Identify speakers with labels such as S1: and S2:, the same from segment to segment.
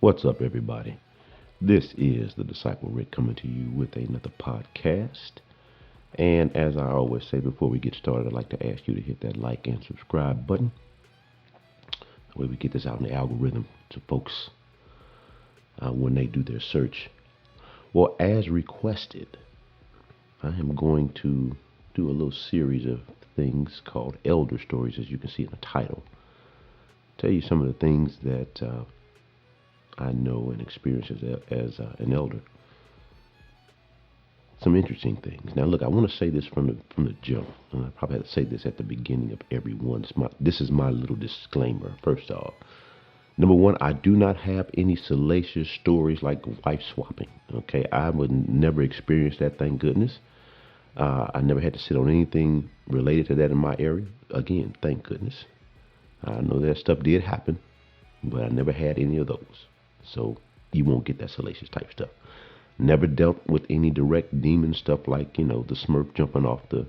S1: What's up, everybody? This is the Disciple Rick coming to you with another podcast. And as I always say before we get started, I'd like to ask you to hit that like and subscribe button. That way we get this out in the algorithm to folks when they do their search. Well, as requested, I am going to do a little series of things called Elder Stories, as you can see in the title. Tell you some of the things that I know and experience as an elder. Some interesting things. Now, look, I want to say this from the jump, and I probably have to say this at the beginning of every one. This is my little disclaimer. First off, number one, I do not have any salacious stories like wife swapping. Okay, I would never experience that. Thank goodness. I never had to sit on anything related to that in my area. Again, thank goodness. I know that stuff did happen, but I never had any of those. So you won't get that salacious type stuff. Never dealt with any direct demon stuff like, the Smurf jumping off the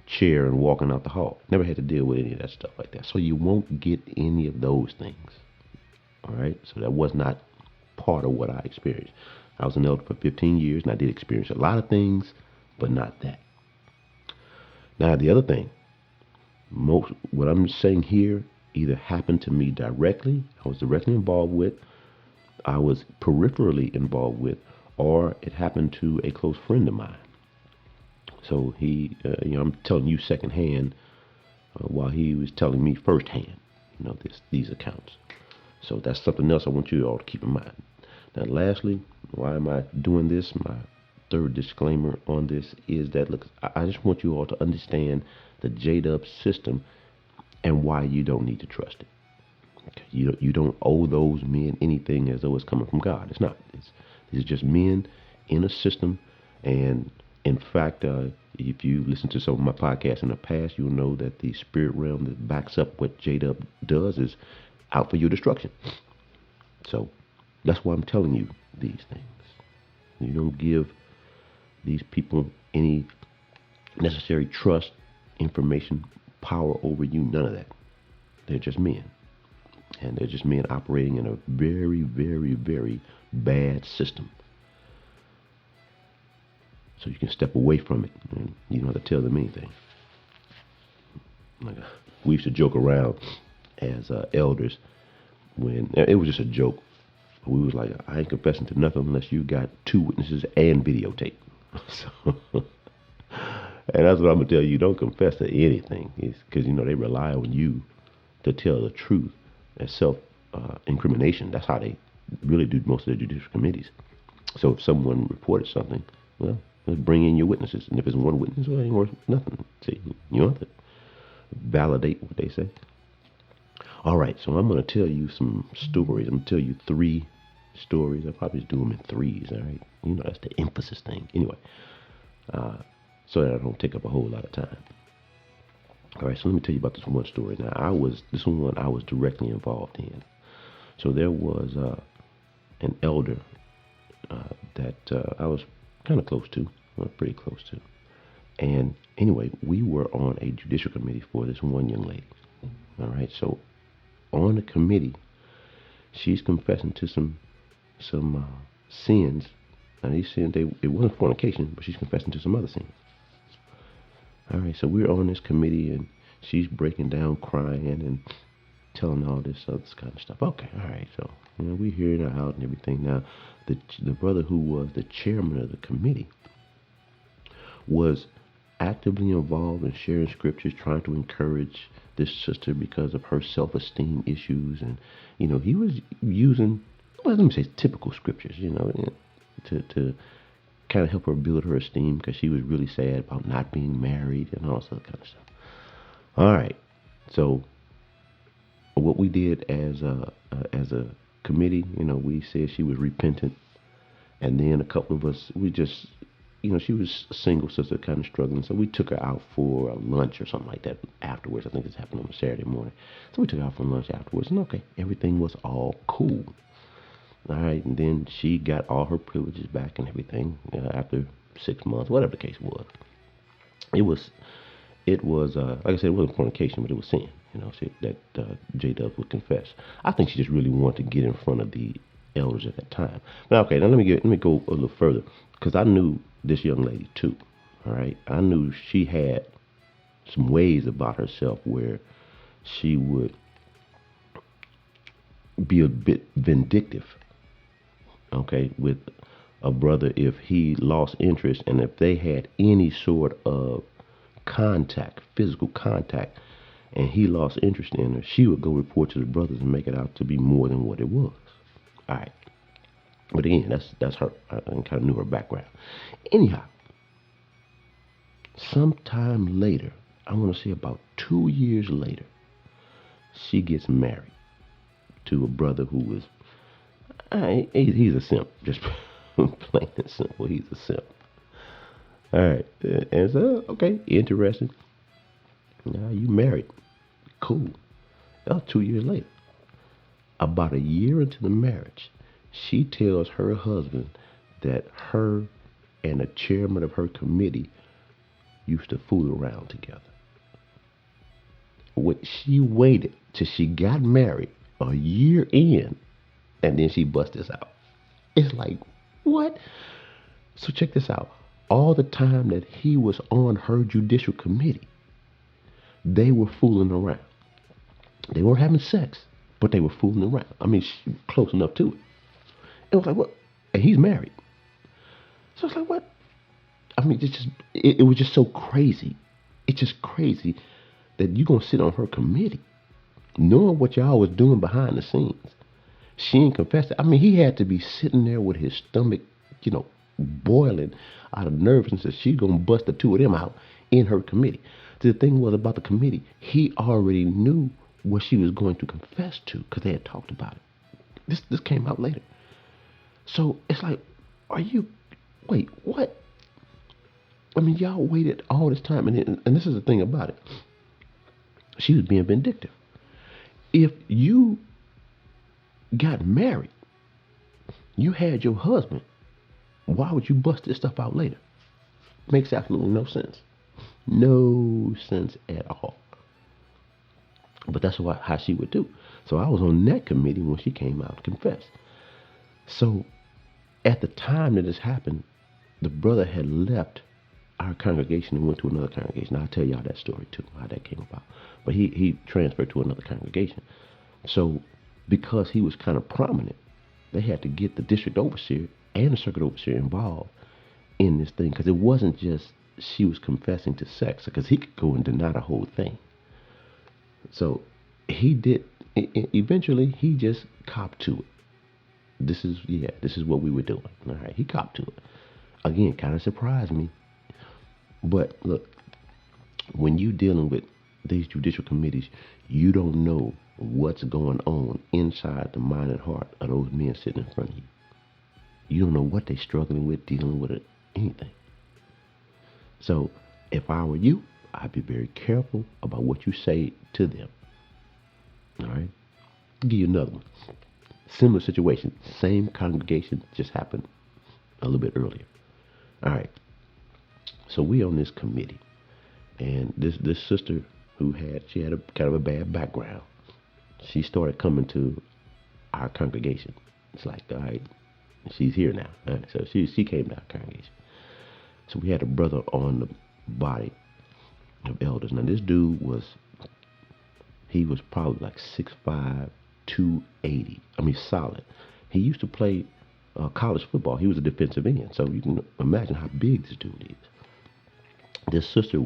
S1: chair and walking out the hall. Never had to deal with any of that stuff like that. So you won't get any of those things. All right? So that was not part of what I experienced. I was an elder for 15 years, and I did experience a lot of things, but not that. Now, the other thing, what I'm saying here either happened to me directly, I was directly involved with, I was peripherally involved with, or it happened to a close friend of mine. So I'm telling you secondhand while he was telling me firsthand, these accounts. So that's something else I want you all to keep in mind. Now, lastly, why am I doing this? My third disclaimer on this is that, look, I just want you all to understand the J-Dub system and why you don't need to trust it. Okay. You don't owe those men anything as though it's coming from God. It's not. These are just men in a system. And in fact, if you listen to some of my podcasts in the past, you'll know that the spirit realm that backs up what J-Dub does is out for your destruction. So that's why I'm telling you these things. You don't give these people any necessary trust, information, power over you, none of that. They're just men. And they're just men operating in a very, very, very bad system. So you can step away from it, and you don't have to tell them anything. We used to joke around as elders when it was just a joke. We was like, I ain't confessing to nothing unless you got 2 witnesses and videotape. So, and that's what I'm gonna tell you. Don't confess to anything, because they rely on you to tell the truth as self-incrimination. That's how they really do most of their judicial committees. So if someone reported something, well, let's bring in your witnesses. And if it's one witness, well, it ain't worth nothing. See, you don't have to validate what they say. All right, so I'm going to tell you some stories. I'm going to tell you 3 stories. I'll probably just do them in threes, all right? That's the emphasis thing. Anyway, so that I don't take up a whole lot of time. All right, so let me tell you about this one story. Now, this one I was directly involved in. So there was an elder that I was kind of close to, pretty close to. And anyway, we were on a judicial committee for this one young lady. All right, so on the committee, she's confessing to some sins. Now, these sins, it wasn't fornication, but she's confessing to some other sins. All right, so we're on this committee, and she's breaking down, crying, and telling all this other kind of stuff. Okay, all right, so we're hearing her out and everything. Now, the brother who was the chairman of the committee was actively involved in sharing scriptures, trying to encourage this sister because of her self-esteem issues, and he was using, well, let me say, typical scriptures, to kind of help her build her esteem, because she was really sad about not being married and all that kind of stuff. All right, so what we did as a committee, we said she was repentant, and then a couple of us, we just, she was a single sister, kind of struggling, so we took her out for a lunch or something like that afterwards. I think this happened on a Saturday morning, so we took her out for lunch afterwards, and okay, everything was all cool. All right, and then she got all her privileges back and everything after 6 months, whatever the case was. It was it was like I said, it wasn't fornication, but it was sin. That J Dub would confess. I think she just really wanted to get in front of the elders at that time. Now, okay, now let me go a little further because I knew this young lady too. All right, I knew she had some ways about herself where she would be a bit vindictive. Okay, with a brother if he lost interest and if they had any sort of contact, physical contact, and he lost interest in her, she would go report to the brothers and make it out to be more than what it was. All right. But again, that's her. I kind of knew her background. Anyhow, sometime later, I want to say about 2 years later, she gets married to a brother who was, he's a simp. Just plain and simple, he's a simp. All right. And so, okay, interesting. Now you married. Cool. That was 2 years later. About a year into the marriage, she tells her husband that her and the chairman of her committee used to fool around together. She waited till she got married a year in, and then she bust this out. It's like, what? So check this out. All the time that he was on her judicial committee, they were fooling around. They weren't having sex, but they were fooling around. I mean, close enough to it. It was like, what? And he's married. So it's like, what? I mean, it was just so crazy. It's just crazy that you're going to sit on her committee knowing what y'all was doing behind the scenes. She ain't confessed it. I mean, he had to be sitting there with his stomach, boiling out of nervousness that she's going to bust the two of them out in her committee. The thing was about the committee, he already knew what she was going to confess to because they had talked about it. This came out later. So it's like, wait, what? I mean, y'all waited all this time. And this is the thing about it. She was being vindictive. If you got married, you had your husband, why would you bust this stuff out later? Makes absolutely no sense. No sense at all. But that's how she would do. So I was on that committee when she came out to confess. So at the time that this happened, the brother had left our congregation and went to another congregation. I'll tell y'all that story too, how that came about. But he transferred to another congregation. So because he was kind of prominent, they had to get the district overseer and the circuit overseer involved in this thing because it wasn't just she was confessing to sex, because he could go and deny the whole thing. So he did. Eventually, he just copped to it. This is what we were doing. All right, he copped to it. Again, kind of surprised me. But look, when you dealing with these judicial committees, you don't know what's going on inside the mind and heart of those men sitting in front of you. You don't know what they're struggling with, dealing with it, anything. So if I were you, I'd be very careful about what you say to them. All right? I'll give you another one. Similar situation. Same congregation, just happened a little bit earlier. All right. So we on this committee. And this sister she had a kind of a bad background. She started coming to our congregation. It's like, all right, she's here now. All right, so she came to our congregation. So we had a brother on the body of elders. Now this dude he was probably like 6'5", 280. I mean, solid. He used to play college football. He was a defensive end. So you can imagine how big this dude is. This sister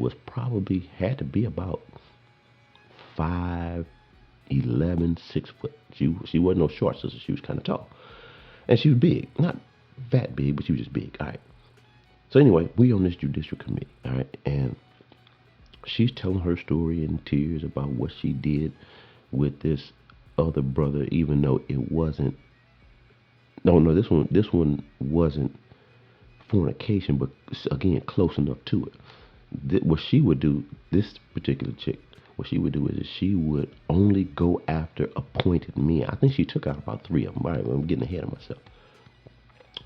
S1: had to be about 5'11", 6 foot. She wasn't no short sister. She was kind of tall. And she was big. Not that big, but she was just big. All right. So anyway, we on this judicial committee. All right. And she's telling her story in tears about what she did with this other brother, even though it wasn't. No, this one wasn't fornication, but again, close enough to it. What she would do, this particular chick, what she would do is she would only go after appointed men. I think she took out about 3 of them. All right, I'm getting ahead of myself.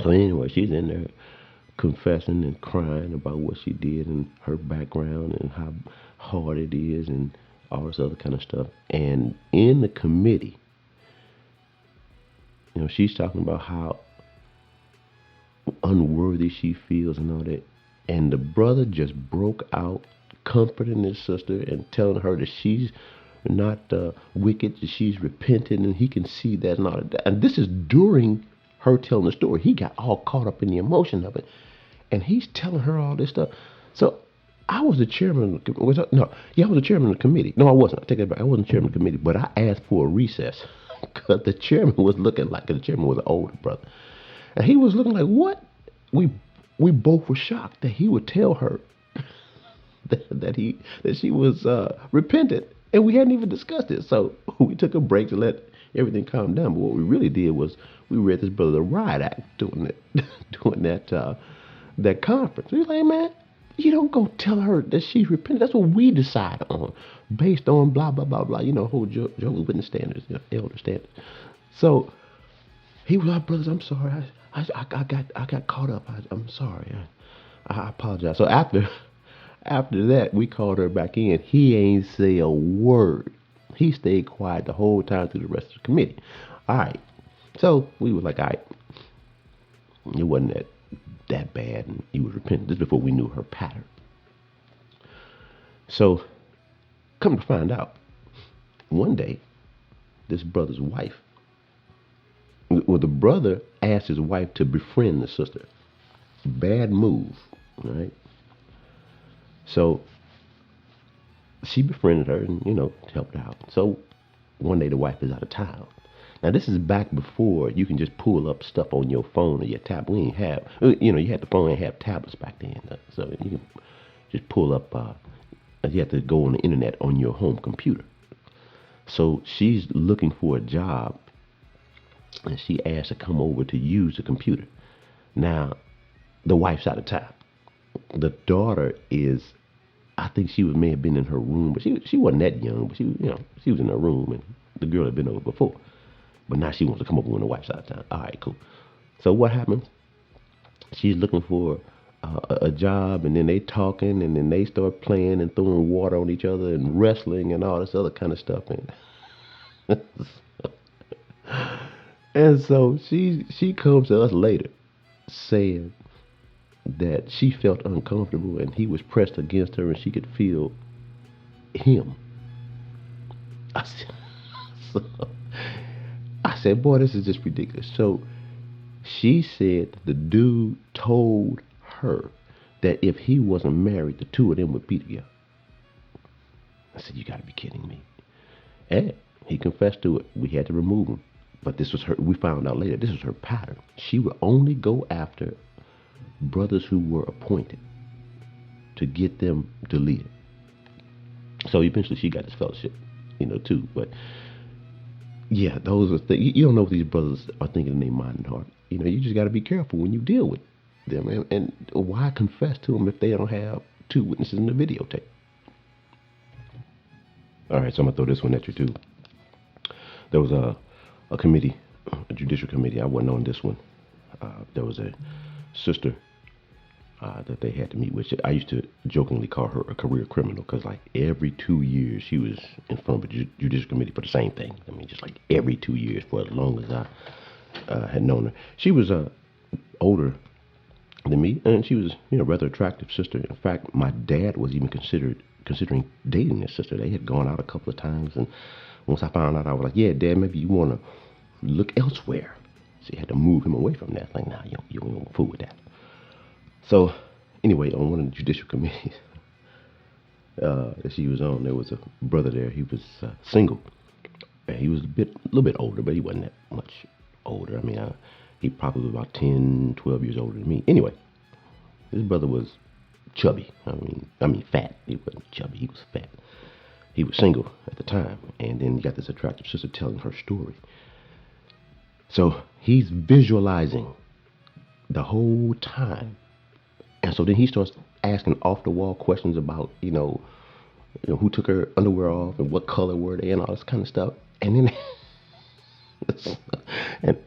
S1: So anyway, she's in there confessing and crying about what she did and her background and how hard it is and all this other kind of stuff. And in the committee, she's talking about how unworthy she feels and all that. And the brother just broke out, comforting his sister and telling her that she's not wicked, that she's repentant, and he can see that and all that. And this is during her telling the story. He got all caught up in the emotion of it, and he's telling her all this stuff. So I was the chairman of the committee. I was the chairman of the committee. No, I wasn't. I take it back. I wasn't chairman of the committee, but I asked for a recess because the chairman was looking like the chairman was an older brother, and he was looking like, what? We both were shocked that he would tell her that she was repentant, and we hadn't even discussed it. So we took a break to let everything calm down. But what we really did was we read this brother the riot act doing that doing that conference. We was like, man, you don't go tell her that she's repentant. That's what we decide on, based on blah blah blah blah. Whole Jehovah's Witness standards, elder standards. So he was like, brothers, I'm sorry. I got caught up. I'm sorry. I apologize. So after that, we called her back in. He ain't say a word. He stayed quiet the whole time through the rest of the committee. All right. So we were like, all right, it wasn't that bad, and he was repentant. This is before we knew her pattern. So, come to find out, one day, this brother's wife, the brother asked his wife to befriend the sister. Bad move, right? So she befriended her and, helped her out. So one day the wife is out of town. Now this is back before you can just pull up stuff on your phone or your tablet. We didn't have, you had the phone and have tablets back then. So you can just pull up, you have to go on the internet on your home computer. So she's looking for a job, and she asked to come over to use the computer. Now, the wife's out of town. The daughter is, I think may have been in her room, but she wasn't that young, but she was in her room, and the girl had been over before. But now she wants to come over when the wife's out of town. All right, cool. So what happens? She's looking for a job, and then they talking, and then they start playing and throwing water on each other and wrestling and all this other kind of stuff. And so she comes to us later saying that she felt uncomfortable and he was pressed against her and she could feel him. I said, boy, this is just ridiculous. So she said the dude told her that if he wasn't married, the two of them would be together. I said, you got to be kidding me. And he confessed to it. We had to remove him. But this was her, we found out later, this was her pattern. She would only go after brothers who were appointed to get them deleted. So eventually she got this fellowship, too. But yeah, those are things. You don't know what these brothers are thinking in their mind and heart. You just got to be careful when you deal with them. And why confess to them if they don't have two witnesses in the videotape? All right, so I'm going to throw this one at you, too. There was a committee, a judicial committee. I wasn't on this one. There was a sister that they had to meet with. I used to jokingly call her a career criminal because, like, every 2 years she was in front of a judicial committee for the same thing. I mean, just like every 2 years for as long as I had known her. She was older than me, and she was, rather attractive sister. In fact, my dad was even considering dating this sister. They had gone out a couple of times, and once I found out, I was like, yeah, Dad, maybe you want to look elsewhere. So you had to move him away from that. Like, nah, you don't fool with that. So, anyway, on one of the judicial committees that she was on, there was a brother there. He was single. And he was a little bit older, but he wasn't that much older. I mean, he probably was about 10, 12 years older than me. Anyway, this brother was chubby. I mean fat. He wasn't chubby. He was fat. He was single at the time, and then you got this attractive sister telling her story. So he's visualizing the whole time, and so then he starts asking off-the-wall questions about, who took her underwear off and what color were they and all this kind of stuff. And then,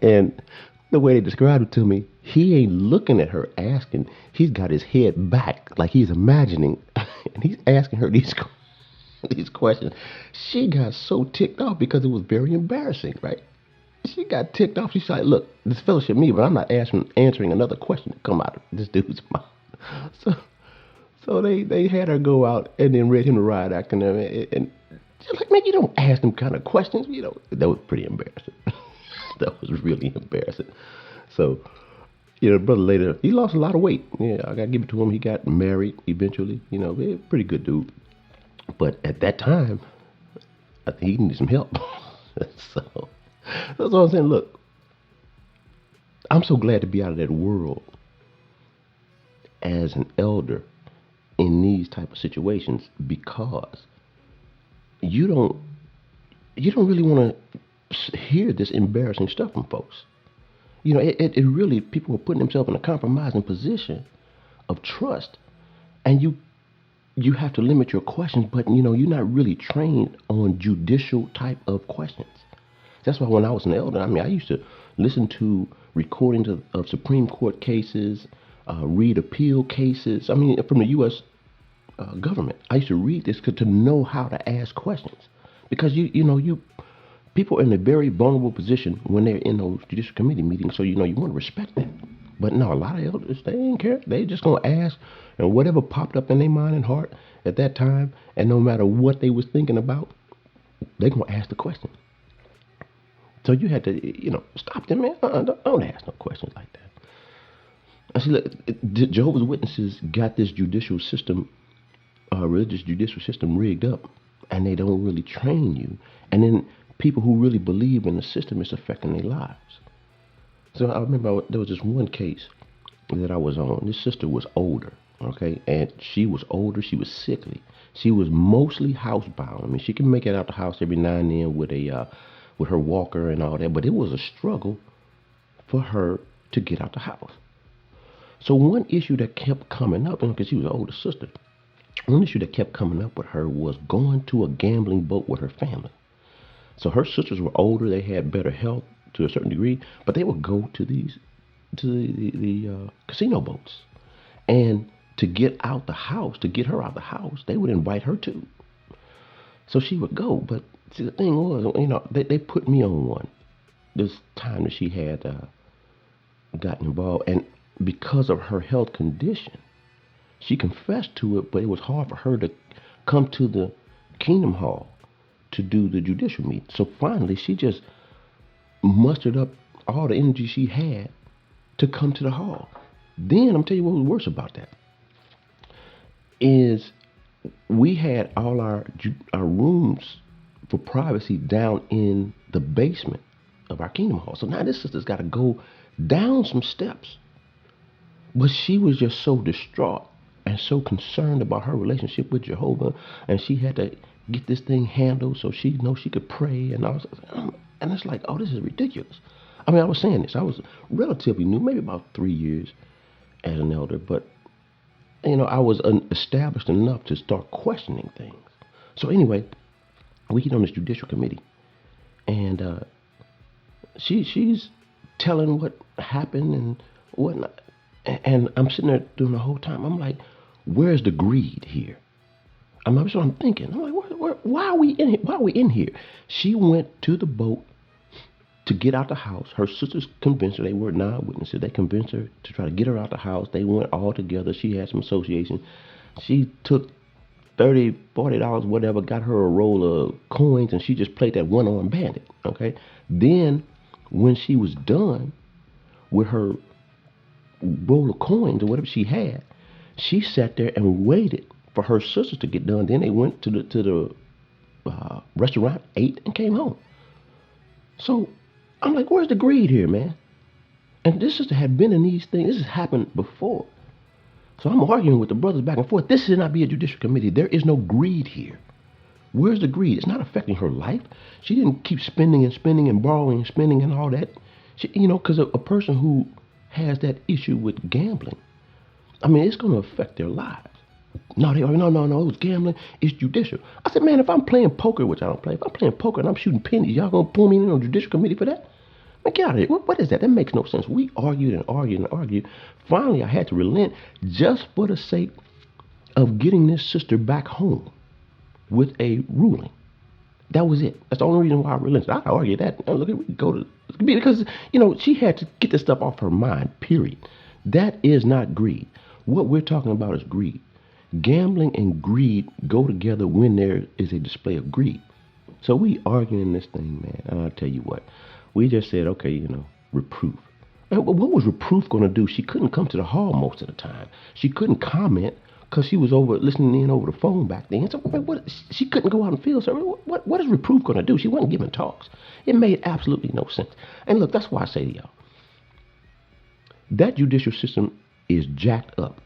S1: and the way they described it to me, He ain't looking at her asking. He's got his head back like he's imagining, and he's asking her these questions. She got so ticked off because it was very embarrassing, right? She got ticked off. She's like, "Look, this fellowship me, but I'm not answering another question to come out of this dude's mouth." So, so they had her go out and then read him the riot act and she's like, "Man, you don't ask them kind of questions." That was pretty embarrassing. That was really embarrassing. So, brother later, he lost a lot of weight. Yeah, I gotta give it to him. He got married eventually. Pretty good dude. But at that time, I think he needed some help. So that's what I'm saying. Look, I'm so glad to be out of that world as an elder in these type of situations because you don't you don't really want to hear this embarrassing stuff from folks. It really people are putting themselves in a compromising position of trust, and you have to limit your questions, but you're not really trained on judicial type of questions. That's why when I was an elder, I used to listen to recordings of Supreme Court cases, read appeal cases. From the U.S. Government. I used to read this to know how to ask questions because you people are in a very vulnerable position when they're in those judicial committee meetings. So you want to respect that. But no, a lot of elders they ain't care. They just gonna ask, and whatever popped up in their mind and heart at that time, and no matter what they was thinking about, they gonna ask the question. So you had to stop them, man. Don't ask no questions like that. I see. Look, Jehovah's Witnesses got this judicial system, religious judicial system rigged up, and they don't really train you. And then people who really believe in the system is affecting their lives. So I remember there was this one case that I was on. This sister was older, okay, and she was older. She was sickly. She was mostly housebound. She could make it out the house every now and then with her walker and all that, but it was a struggle for her to get out the house. So one issue that kept coming up, because she was an older sister, one issue that kept coming up with her was going to a gambling boat with her family. So her sisters were older; they had better health to a certain degree, but they would go to the casino boats, and to get out the house, to get her out the house, they would invite her too. So she would go, but see, the thing was, they put me on one this time that she had gotten involved, and because of her health condition, she confessed to it, but it was hard for her to come to the Kingdom Hall to do the judicial meeting. So finally, she just mustered up all the energy she had to come to the hall. Then I'm telling you what was worse about that is we had all our rooms for privacy down in the basement of our Kingdom Hall. So now this sister's got to go down some steps. But she was just so distraught and so concerned about her relationship with Jehovah, and she had to get this thing handled so she knows she could pray. And and it's like, oh, this is ridiculous. I was saying this. I was relatively new, maybe about 3 years as an elder, but I was established enough to start questioning things. So anyway, we get on this judicial committee, and she's telling what happened and whatnot. And I'm sitting there doing the whole time. I'm like, where's the greed here? That's what I'm thinking. I'm like, why are we in here? Why are we in here? She went to the boat to get out the house. Her sisters convinced her. They were non-witnesses. They convinced her to try to get her out the house. They went all together. She had some association. She took $30, $40, whatever, got her a roll of coins, and she just played that one-armed bandit, okay? Then, when she was done with her roll of coins or whatever she had, she sat there and waited for her sisters to get done. Then they went to the restaurant, ate, and came home. So I'm like, where's the greed here, man? And this sister had been in these things. This has happened before. So I'm arguing with the brothers back and forth. This should not be a judicial committee. There is no greed here. Where's the greed? It's not affecting her life. She didn't keep spending and spending and borrowing and spending and all that. Because a person who has that issue with gambling, it's going to affect their lives. No, it was gambling. It's judicial. I said, man, if I'm playing poker, which I don't play, if I'm playing poker and I'm shooting pennies, y'all going to pull me in on a judicial committee for that? Man, get out of here. What is that? That makes no sense. We argued and argued and argued. Finally, I had to relent just for the sake of getting this sister back home with a ruling. That was it. That's the only reason why I relented. I argued that. Look, we go to because she had to get this stuff off her mind. Period. That is not greed. What we're talking about is greed. Gambling and greed go together when there is a display of greed. So we arguing this thing, man. And I'll tell you what. We just said, okay, reproof. And what was reproof going to do? She couldn't come to the hall most of the time. She couldn't comment because she was over listening in over the phone back then. So she couldn't go out and field service. What is reproof going to do? She wasn't giving talks. It made absolutely no sense. And look, that's why I say to y'all, that judicial system is jacked up.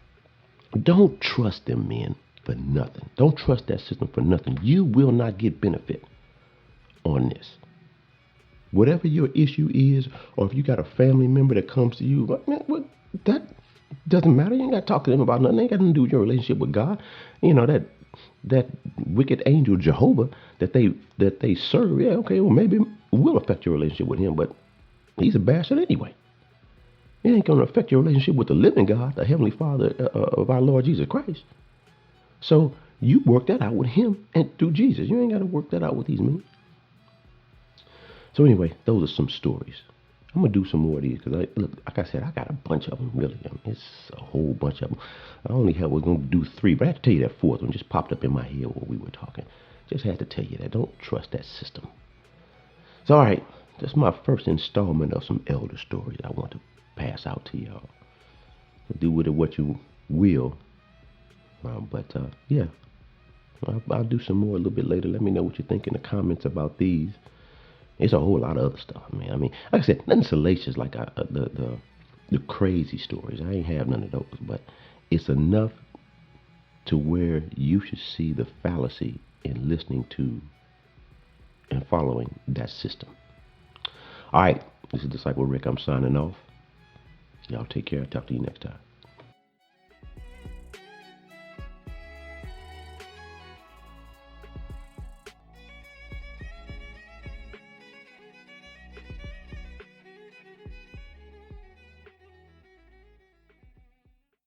S1: Don't trust them men for nothing. Don't trust that system for nothing. You will not get benefit on this. Whatever your issue is, or if you got a family member that comes to you, that doesn't matter. You ain't got to talk to them about nothing. It ain't got nothing to do with your relationship with God. That wicked angel Jehovah that they serve. Yeah, okay, well maybe it will affect your relationship with him, but he's a bastard anyway. It ain't going to affect your relationship with the living God, the Heavenly Father of our Lord Jesus Christ. So you work that out with him and through Jesus. You ain't got to work that out with these men. So anyway, those are some stories. I'm going to do some more of these because, like I said, I got a bunch of them, really. It's a whole bunch of them. I only was going to do 3, but I had to tell you that 4th one just popped up in my head while we were talking. Just had to tell you that. Don't trust that system. So, all right, that's my first installment of some elder stories I want to pass out to y'all. Do with it what you will. Yeah, I'll do some more a little bit later. Let me know what you think in the comments about these. It's a whole lot of other stuff, man. I mean, like I said, nothing salacious like the crazy stories. I ain't have none of those, but it's enough to where you should see the fallacy in listening to and following that system. All right, this is Disciple Rick. I'm signing off. Y'all take care. I'll talk to you next time.